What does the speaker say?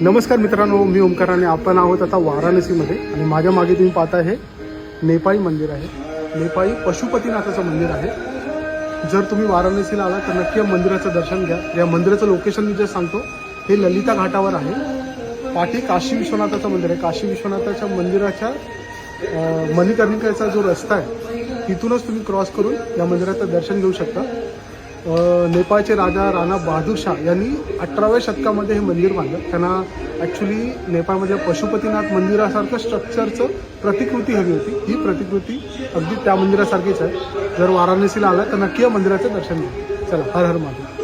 नमस्कार मित्रांनो, मी ओमकार आणि आपण आहोत आता वाराणसीमध्ये. आणि माझ्या मागे तुम्ही पाहता हे नेपाळी मंदिर आहे. नेपाळी पशुपतीनाथाचं मंदिर आहे. जर तुम्ही वाराणसीला आला तर नक्की या मंदिराचं दर्शन घ्या. या मंदिराचं लोकेशन मी जे सांगतो हे ललिता घाटावर आहे. पाठी काशी विश्वनाथाचं मंदिर आहे. काशी विश्वनाथाच्या मंदिराच्या मणिकर्णिकेचा जो रस्ता आहे तिथूनच तुम्ही क्रॉस करून या मंदिराचं दर्शन घेऊ शकता. नेपाळचे राजा राणा बहादूर शाह यांनी 18व्या शतकामध्ये हे मंदिर बांधलं. त्यांना ॲक्च्युली नेपाळमध्ये पशुपतीनाथ मंदिरासारखं स्ट्रक्चरचं प्रतिकृती हवी होती. ही प्रतिकृती अगदी त्या मंदिरासारखीच आहे. जर वाराणसीला आला तर नक्की या मंदिराचं दर्शन घ्या. चला, हर हर महादेव.